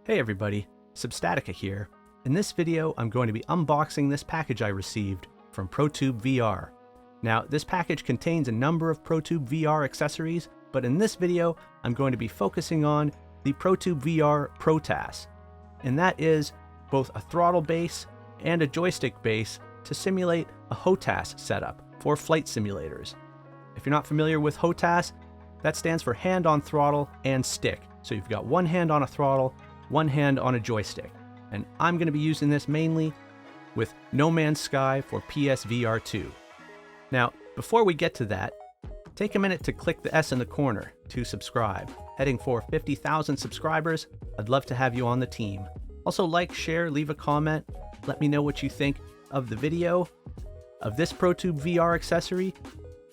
Hey everybody, Substatica here. In this video, I'm going to be unboxing this package I received from ProTubeVR. Now, this package contains a number of ProTubeVR accessories, but in this video, I'm going to be focusing on the ProTubeVR ProTas. And that is both a throttle base and a joystick base to simulate a HOTAS setup for flight simulators. If you're not familiar with HOTAS, that stands for hand on throttle and stick. So you've got one hand on a throttle, one hand on a joystick. And I'm going to be using this mainly with No Man's Sky for PSVR 2. Now, before we get to that, take a minute to click the S in the corner to subscribe. Heading for 50,000 subscribers, I'd love to have you on the team. Also like, share, leave a comment. Let me know what you think of the video, of this ProTubeVR accessory,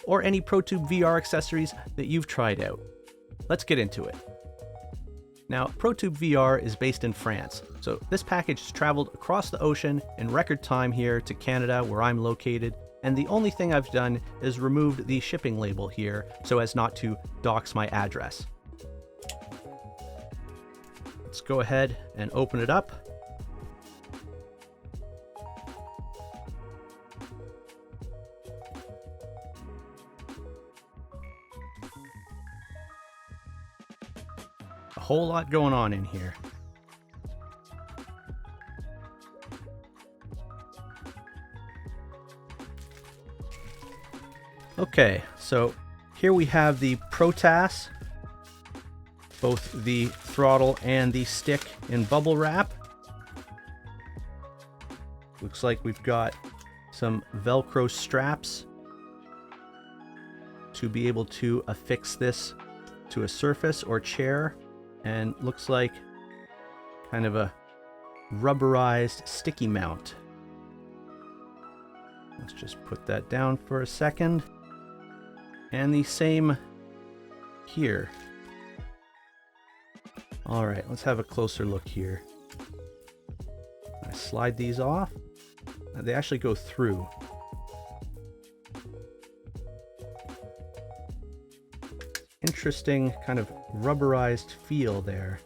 or any ProTubeVR accessories that you've tried out. Let's get into it. Now, ProTubeVR is based in France, so this package has traveled across the ocean in record time here to Canada, where I'm located, and the only thing I've done is removed the shipping label here so as not to dox my address. Let's go ahead and open it up. A whole lot going on in here. Okay, so here we have the ProTas, both the throttle and the stick in bubble wrap. Looks like we've got some Velcro straps to be able to affix this to a surface or chair. And looks like kind of a rubberized sticky mount. Let's just put that down for a second. And the same here. All right, let's have a closer look here. I slide these off. They actually go through. Interesting kind of rubberized feel there.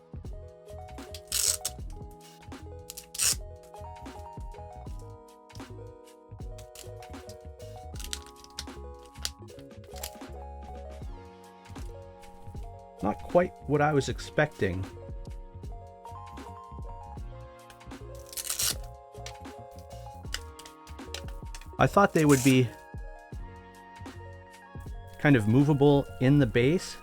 Not quite what I was expecting. I thought they would be kind of movable in the base,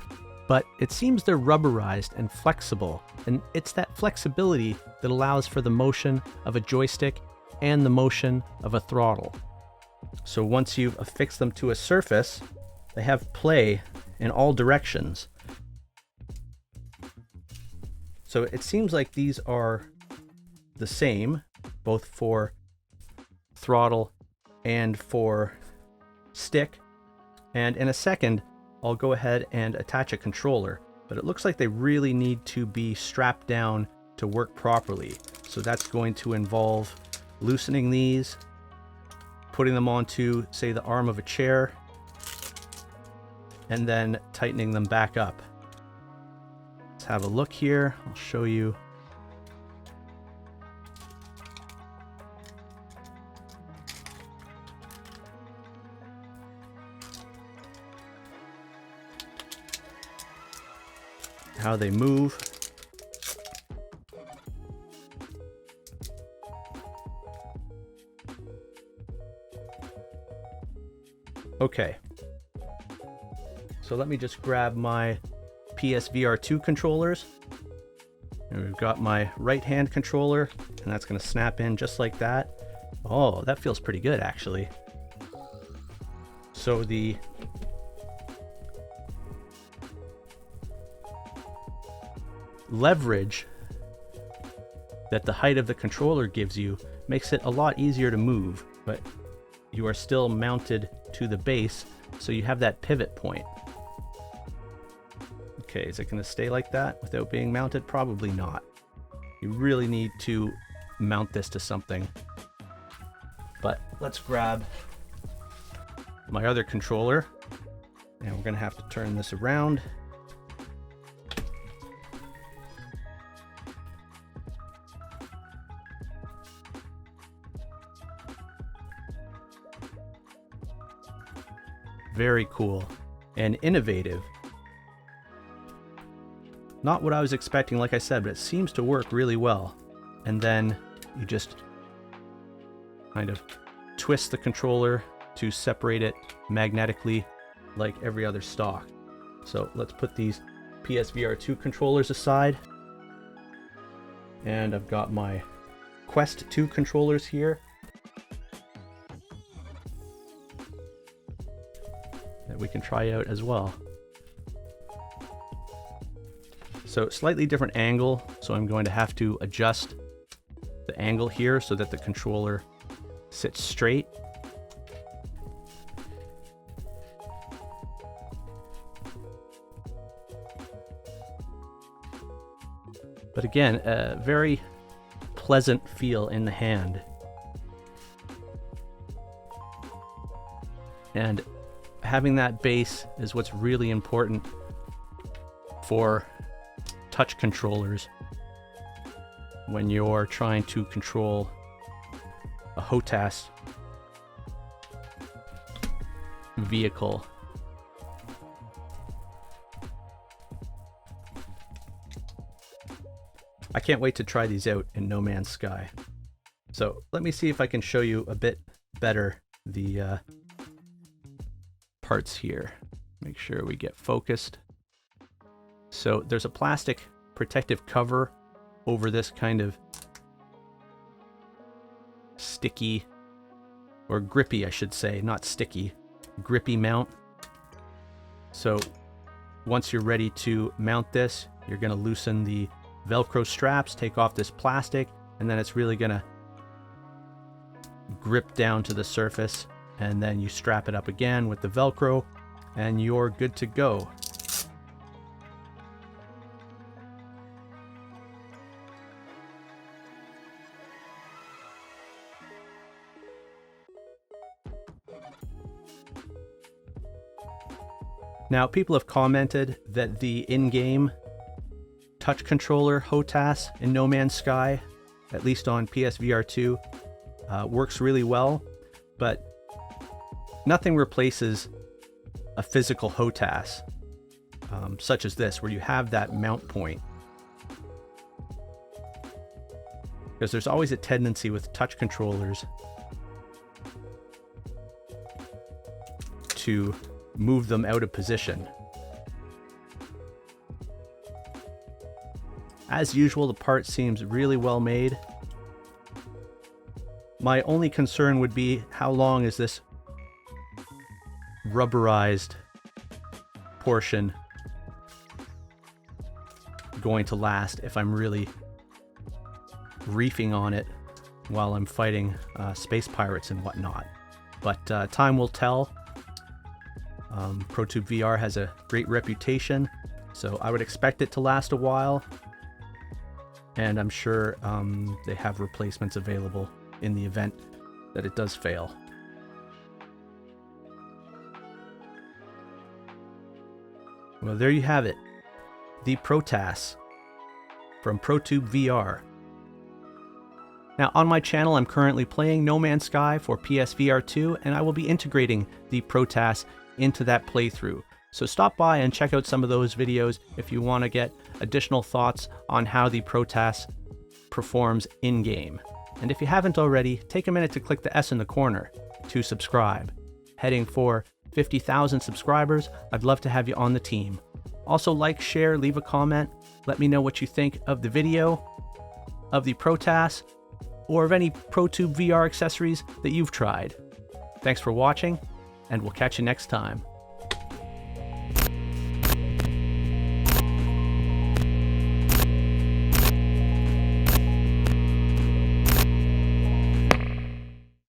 but it seems they're rubberized and flexible, and it's that flexibility that allows for the motion of a joystick and the motion of a throttle. So once you've affixed them to a surface, they have play in all directions. So it seems like these are the same, both for throttle and for stick. And in a second, I'll go ahead and attach a controller, but it looks like they really need to be strapped down to work properly. So that's going to involve loosening these, putting them onto, say, the arm of a chair, and then tightening them back up. Let's have a look here. I'll show you. How they move. Okay. So let me just grab my PSVR 2 controllers. And we've got my right hand controller, and that's going to snap in just like that. Oh, that feels pretty good actually. So the leverage that the height of the controller gives you makes it a lot easier to move, but you are still mounted to the base, so you have that pivot point. Okay, is it going to stay like that without being mounted? Probably not. You really need to mount this to something. But let's grab my other controller, and we're going to have to turn this around. Very cool and innovative. Not what I was expecting, like I said, but it seems to work really well. And then you just kind of twist the controller to separate it magnetically like every other stock. So let's put these PSVR 2 controllers aside. And I've got my Quest 2 controllers here that we can try out as well. So slightly different angle, so I'm going to have to adjust the angle here so that the controller sits straight. But again, a very pleasant feel in the hand. And having that base is what's really important for touch controllers when you're trying to control a HOTAS vehicle. I can't wait to try these out in No Man's Sky. So let me see if I can show you a bit better the parts here. Make sure we get focused. So there's a plastic protective cover over this kind of sticky, or grippy I should say, not sticky, grippy mount. So once you're ready to mount this, you're going to loosen the Velcro straps, take off this plastic, and then it's really going to grip down to the surface, and then you strap it up again with the Velcro and you're good to go. Now, people have commented that the in-game touch controller HOTAS in No Man's Sky, at least on PSVR 2, works really well, but nothing replaces a physical HOTAS, such as this, where you have that mount point. Because there's always a tendency with touch controllers to move them out of position. As usual, the part seems really well made. My only concern would be how long is this rubberized portion going to last if I'm really reefing on it while I'm fighting space pirates and whatnot. But time will tell. ProTubeVR has a great reputation, so I would expect it to last a while, and I'm sure they have replacements available in the event that it does fail. Well, there you have it, the ProTas from ProTubeVR. Now, on my channel, I'm currently playing No Man's Sky for PSVR 2, and I will be integrating the ProTas into that playthrough. So stop by and check out some of those videos if you want to get additional thoughts on how the ProTas performs in-game. And if you haven't already, take a minute to click the S in the corner to subscribe. Heading for 50,000 subscribers, I'd love to have you on the team. Also like, share, leave a comment, let me know what you think of the video, of the ProTas, or of any ProTubeVR accessories that you've tried. Thanks for watching, and we'll catch you next time.